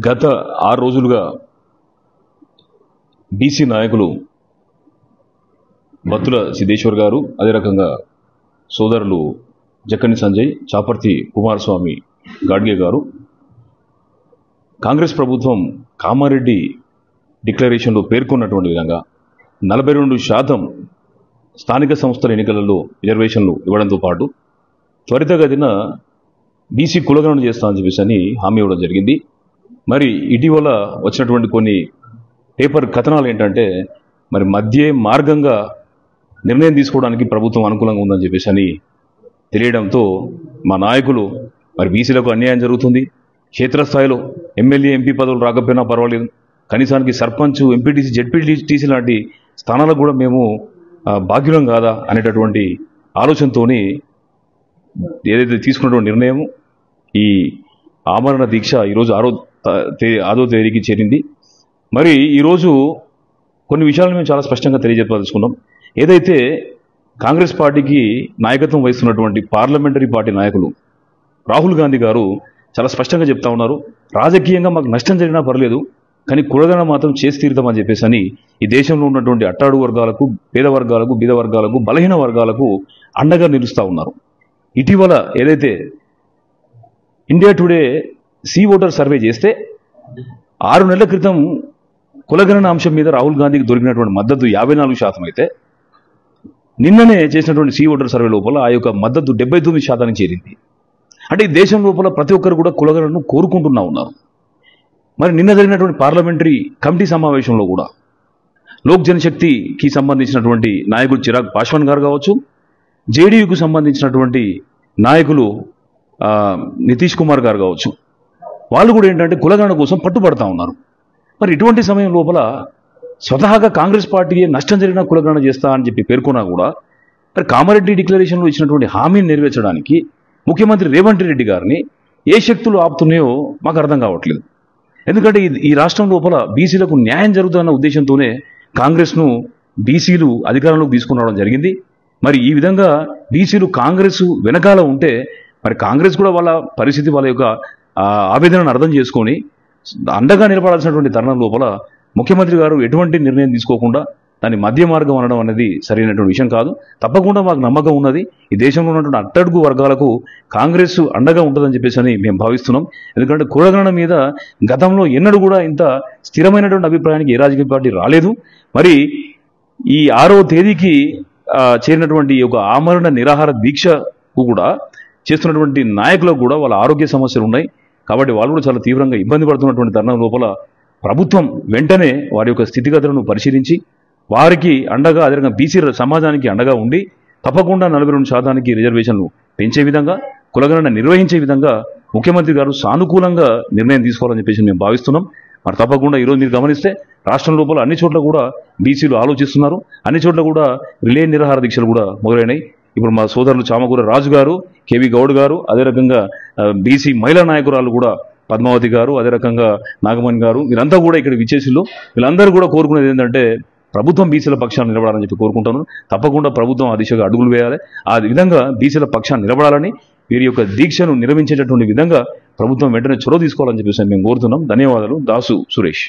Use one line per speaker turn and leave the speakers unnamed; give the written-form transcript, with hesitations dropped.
గత 6 రోజులుగా బీసీ నాయకులు బత్తుల సిద్ధేశ్వర్ గారు, అదే రకంగా సోదరులు జక్కని సంజయ్, చాపర్తి కుమారస్వామి గాడ్గే గారు కాంగ్రెస్ ప్రభుత్వం కామారెడ్డి డిక్లరేషన్లో పేర్కొన్నటువంటి విధంగా 42% స్థానిక సంస్థల ఎన్నికలలో రిజర్వేషన్లు ఇవ్వడంతో పాటు త్వరితగతిన బీసీ కులగణన చేస్తామని చెప్పేసి హామీ ఇవ్వడం జరిగింది. మరి ఇటీవల వచ్చినటువంటి కొన్ని పేపర్ కథనాలు ఏంటంటే మరి మధ్య మార్గంగా నిర్ణయం తీసుకోవడానికి ప్రభుత్వం అనుకూలంగా ఉందని చెప్పేసి తెలియడంతో మా నాయకులు మరి బీసీలకు అన్యాయం జరుగుతుంది, క్షేత్రస్థాయిలో ఎమ్మెల్యే ఎంపీ పదవులు రాకపోయినా పర్వాలేదు, కనీసానికి సర్పంచ్, ఎంపీటీసీ, జెడ్పీటీసీ లాంటి స్థానాలకు కూడా మేము భాగ్యులం కాదా అనేటటువంటి ఆలోచనతోని ఏదైతే తీసుకున్నటువంటి నిర్ణయం ఈ ఆమరణ దీక్ష ఈరోజు 6వ తేదీకి చేరింది. మరి ఈరోజు కొన్ని విషయాలను మేము చాలా స్పష్టంగా తెలియజెప్పదలుచుకున్నాం. ఏదైతే కాంగ్రెస్ పార్టీకి నాయకత్వం వహిస్తున్నటువంటి పార్లమెంటరీ పార్టీ నాయకులు రాహుల్ గాంధీ గారు చాలా స్పష్టంగా చెప్తా ఉన్నారు, రాజకీయంగా మాకు నష్టం జరిగినా పర్లేదు కానీ కులగణన మాత్రం చేసి తీరుతామని చెప్పేసి ఈ దేశంలో ఉన్నటువంటి అట్టాడు వర్గాలకు, పేద వర్గాలకు, బీద వర్గాలకు, బలహీన వర్గాలకు అండగా నిలుస్తూ ఉన్నారు. ఇటీవల ఏదైతే India Today C Voter survey చేస్తే 6 నెలల క్రితం కులగణన అంశం మీద రాహుల్ గాంధీకి దొరికినటువంటి మద్దతు 54% అయితే నిన్ననే చేసినటువంటి సీ ఓటర్ సర్వే లోపల ఆ యొక్క మద్దతు 79% చేరింది. అంటే ఈ దేశం లోపల ప్రతి ఒక్కరు కూడా కులగణనను కోరుకుంటున్నా ఉన్నారు. మరి నిన్న జరిగినటువంటి పార్లమెంటరీ కమిటీ సమావేశంలో కూడా లోక్ జనశక్తికి సంబంధించినటువంటి నాయకుడు చిరాగ్ పాస్వాన్ గారు కావచ్చు, జేడీయూకు సంబంధించినటువంటి నాయకులు నితీష్ కుమార్ గారు కావచ్చు, వాళ్ళు కూడా ఏంటంటే కులగణన కోసం పట్టుబడతా ఉన్నారు. మరి ఇటువంటి సమయం లోపల స్వతహాగా కాంగ్రెస్ పార్టీ నష్టం జరిగినా కులగణన చేస్తా అని చెప్పి పేర్కొన్నా కూడా మరి కామారెడ్డి డిక్లరేషన్లో ఇచ్చినటువంటి హామీని నెరవేర్చడానికి ముఖ్యమంత్రి రేవంత్ రెడ్డి గారిని ఏ శక్తులు ఆపుతున్నాయో మాకు అర్థం కావట్లేదు. ఎందుకంటే ఈ రాష్ట్రం లోపల బీసీలకు న్యాయం జరుగుతున్న ఉద్దేశంతోనే కాంగ్రెస్ను బీసీలు అధికారంలోకి తీసుకుని రావడం జరిగింది. మరి ఈ విధంగా బీసీలు కాంగ్రెస్ వెనకాల ఉంటే మరి కాంగ్రెస్ కూడా వాళ్ళ పరిస్థితి, వాళ్ళ యొక్క ఆవేదనను అర్థం చేసుకొని అండగా నిలబడాల్సినటువంటి తరుణం లోపల ముఖ్యమంత్రి గారు ఎటువంటి నిర్ణయం తీసుకోకుండా దాన్ని మధ్య మార్గం అనడం అనేది సరైనటువంటి విషయం కాదు. తప్పకుండా మాకు నమ్మకం ఉన్నది, ఈ దేశంలో ఉన్నటువంటి అట్టడుగు వర్గాలకు కాంగ్రెస్ అండగా ఉంటుందని చెప్పేసి మేము భావిస్తున్నాం. ఎందుకంటే కులగణన మీద గతంలో ఎన్నడూ కూడా ఇంత స్థిరమైనటువంటి అభిప్రాయానికి ఏ రాజకీయ పార్టీ రాలేదు. మరి ఈ 6వ తేదీకి చేరినటువంటి ఒక ఆమరణ నిరాహార దీక్షకు కూడా చేస్తున్నటువంటి నాయకులకు కూడా వాళ్ళ ఆరోగ్య సమస్యలు ఉన్నాయి. కాబట్టి వాళ్ళు కూడా చాలా తీవ్రంగా ఇబ్బంది పడుతున్నటువంటి తరుణం లోపల ప్రభుత్వం వెంటనే వారి యొక్క స్థితిగతులను పరిశీలించి వారికి అండగా, అదే రకంగా బీసీ సమాజానికి అండగా ఉండి తప్పకుండా 42% రిజర్వేషన్లు పెంచే విధంగా, కులగణన నిర్వహించే విధంగా ముఖ్యమంత్రి గారు సానుకూలంగా నిర్ణయం తీసుకోవాలని చెప్పేసి మేము భావిస్తున్నాం. మరి తప్పకుండా ఈరోజు మీరు గమనిస్తే రాష్ట్రం లోపల అన్ని చోట్ల కూడా బీసీలు ఆలోచిస్తున్నారు, అన్ని చోట్ల కూడా రిలే నిరాహార దీక్షలు కూడా మొదలైనాయి. ఇప్పుడు మా సోదరులు చామకూర రాజు గారు, కేవీ గౌడ్ గారు, అదే రకంగా బీసీ మహిళా నాయకురాలు కూడా పద్మావతి గారు, అదే రకంగా నాగమణి గారు, వీరంతా కూడా ఇక్కడ విచ్చేసిళ్ళు. వీళ్ళందరూ కూడా కోరుకునేది ఏంటంటే ప్రభుత్వం బీసీల పక్షాన్ని నిలబడాలని చెప్పి కోరుకుంటాను. తప్పకుండా ప్రభుత్వం ఆ దిశగా అడుగులు వేయాలి. ఆ విధంగా బీసీల పక్షాన్ని నిలబడాలని, వీరి యొక్క దీక్షను నిర్వహించేటటువంటి విధంగా ప్రభుత్వం వెంటనే చొరవ తీసుకోవాలని చెప్పేసి మేము కోరుతున్నాం. ధన్యవాదాలు. దాసు సురేష్.